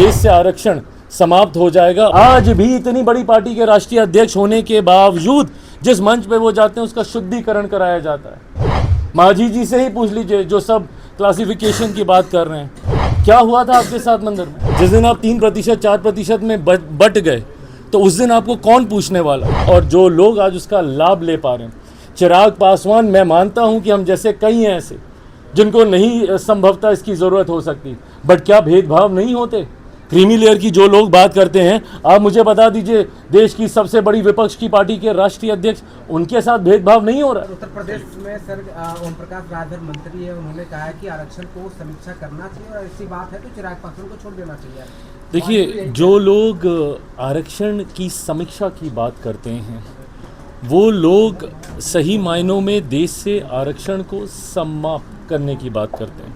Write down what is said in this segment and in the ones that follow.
देश से आरक्षण समाप्त हो जाएगा। आज भी इतनी बड़ी पार्टी के राष्ट्रीय अध्यक्ष होने के बावजूद जिस मंच पे वो जाते हैं उसका शुद्धिकरण कराया जाता है। मांझी जी से ही पूछ लीजिए जो सब क्लासिफिकेशन की बात कर रहे हैं, क्या हुआ था आपके साथ मंदिर में? जिस दिन आप 3% 4% में बट गए तो उस दिन आपको कौन पूछने वाला? और जो लोग आज उसका लाभ ले पा रहे हैं, चिराग पासवान, मैं मानता हूं कि हम जैसे कई हैं ऐसे जिनको नहीं संभवतः इसकी ज़रूरत हो सकती, बट क्या भेदभाव नहीं होते? क्रीमी लेयर की जो लोग बात करते हैं, आप मुझे बता दीजिए, देश की सबसे बड़ी विपक्ष की पार्टी के राष्ट्रीय अध्यक्ष, उनके साथ भेदभाव नहीं हो रहा है। उत्तर प्रदेश में सर ओम प्रकाश राजभर मंत्री है, उन्होंने कहा है कि आरक्षण को समीक्षा करना चाहिए और ऐसी बात है तो चिराग पासवान को छोड़ देना चाहिए। देखिए, जो लोग आरक्षण की समीक्षा की बात करते हैं वो लोग सही मायनों में देश से आरक्षण को समाप्त करने की बात करते हैं।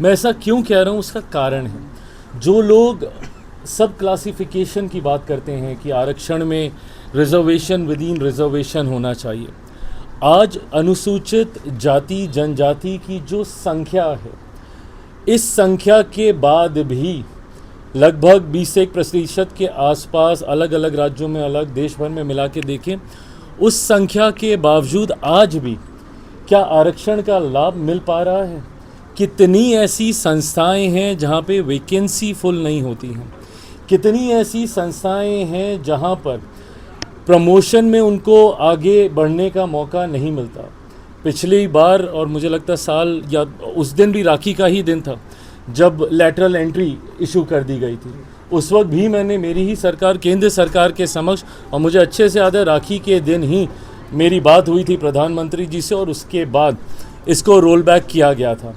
मैं ऐसा क्यों कह रहा हूँ, उसका कारण है, जो लोग सब क्लासिफिकेशन की बात करते हैं कि आरक्षण में रिजर्वेशन विद इन रिजर्वेशन होना चाहिए, आज अनुसूचित जाति जनजाति की जो संख्या है, इस संख्या के बाद भी लगभग 21% के आसपास, अलग अलग राज्यों में, अलग देश भर में मिला के देखें, उस संख्या के बावजूद आज भी क्या आरक्षण का लाभ मिल पा रहा है? कितनी ऐसी संस्थाएं हैं जहां पे वैकेंसी फुल नहीं होती हैं, कितनी ऐसी संस्थाएं हैं जहां पर प्रमोशन में उनको आगे बढ़ने का मौका नहीं मिलता। पिछली बार, और मुझे लगता साल या उस दिन भी राखी का ही दिन था जब लैटरल एंट्री इशू कर दी गई थी, उस वक्त भी मैंने मेरी ही सरकार, केंद्र सरकार के समक्ष, और मुझे अच्छे से याद है राखी के दिन ही मेरी बात हुई थी प्रधानमंत्री जी से, और उसके बाद इसको रोल बैक किया गया था।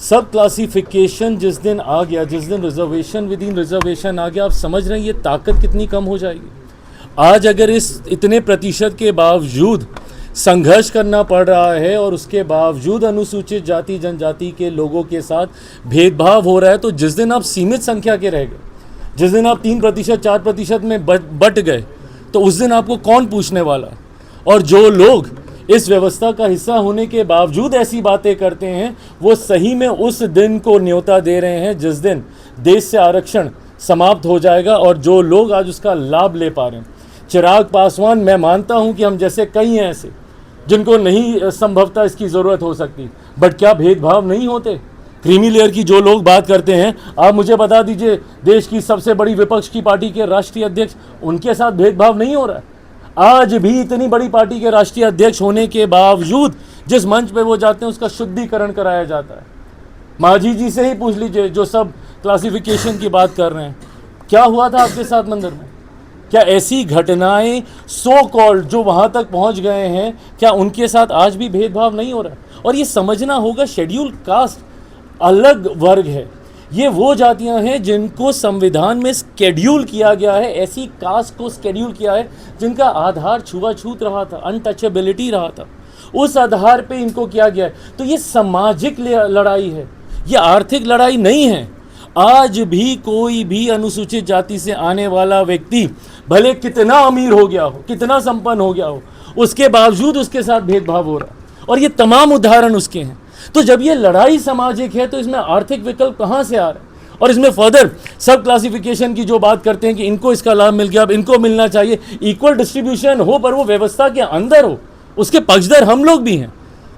सब क्लासिफिकेशन जिस दिन आ गया, जिस दिन रिजर्वेशन विद इन रिजर्वेशन आ गया, आप समझ रहे हैं ये ताकत कितनी कम हो जाएगी। आज अगर इस इतने प्रतिशत के बावजूद संघर्ष करना पड़ रहा है और उसके बावजूद अनुसूचित जाति जनजाति के लोगों के साथ भेदभाव हो रहा है, तो जिस दिन आप सीमित संख्या के रह गए, जिस दिन आप 3% 4% में बट गए, तो उस दिन आपको कौन पूछने वाला? और जो लोग इस व्यवस्था का हिस्सा होने के बावजूद ऐसी बातें करते हैं, वो सही में उस दिन को न्योता दे रहे हैं जिस दिन देश से आरक्षण समाप्त हो जाएगा। और जो लोग आज उसका लाभ ले पा रहे हैं, चिराग पासवान, मैं मानता हूं कि हम जैसे कई हैं ऐसे जिनको नहीं संभवतः इसकी ज़रूरत हो सकती, बट क्या भेदभाव नहीं होते? क्रीमी लेयर की जो लोग बात करते हैं, आप मुझे बता दीजिए, देश की सबसे बड़ी विपक्ष की पार्टी के राष्ट्रीय अध्यक्ष, उनके साथ भेदभाव नहीं हो रहा है। आज भी इतनी बड़ी पार्टी के राष्ट्रीय अध्यक्ष होने के बावजूद जिस मंच पे वो जाते हैं उसका शुद्धिकरण कराया जाता है। मांझी जी से ही पूछ लीजिए जो सब क्लासिफिकेशन की बात कर रहे हैं, क्या हुआ था आपके साथ मंदिर में? क्या ऐसी घटनाएं सो कॉल्ड जो वहाँ तक पहुँच गए हैं, क्या उनके साथ आज भी भेदभाव नहीं हो रहा है? और ये समझना होगा, शेड्यूल कास्ट अलग वर्ग है, ये वो जातियां हैं जिनको संविधान में स्केड्यूल किया गया है, ऐसी कास्ट को स्केड्यूल किया है जिनका आधार छुआछूत रहा था, अनटचेबिलिटी रहा था, उस आधार पे इनको किया गया है। तो ये सामाजिक लड़ाई है, ये आर्थिक लड़ाई नहीं है। आज भी कोई भी अनुसूचित जाति से आने वाला व्यक्ति भले कितना अमीर हो गया हो, कितना संपन्न हो गया हो, उसके बावजूद उसके साथ भेदभाव हो रहा है, और ये तमाम उदाहरण उसके हैं। तो जब ये लड़ाई सामाजिक है तो इसमें आर्थिक विकल्प कहाँ से आ रहा है? और इसमें फर्दर सब क्लासिफिकेशन की जो बात करते हैं कि इनको इसका लाभ मिल गया, अब इनको मिलना चाहिए, इक्वल डिस्ट्रीब्यूशन हो, पर वो व्यवस्था के अंदर हो, उसके पक्षधर हम लोग भी हैं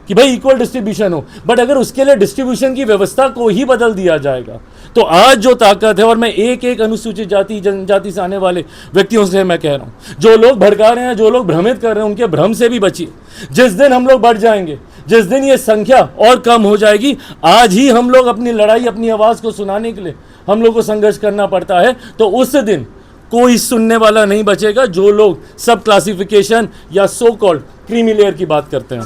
कि भाई इक्वल डिस्ट्रीब्यूशन हो, बट अगर उसके लिए डिस्ट्रीब्यूशन की व्यवस्था को ही बदल दिया जाएगा, तो आज जो ताकत है, और मैं एक एक अनुसूचित जाति जनजाति से आने वाले व्यक्तियों से मैं कह रहा हूँ, जो लोग भड़का रहे हैं, जो लोग भ्रमित कर रहे हैं, उनके भ्रम से भी बचिए। जिस दिन हम लोग बढ़ जाएंगे, जिस दिन ये संख्या और कम हो जाएगी, आज ही हम लोग अपनी लड़ाई, अपनी आवाज़ को सुनाने के लिए हम लोग को संघर्ष करना पड़ता है, तो उस दिन कोई सुनने वाला नहीं बचेगा जो लोग सब क्लासिफिकेशन या सो कॉल्ड क्रीमी लेयर की बात करते हैं।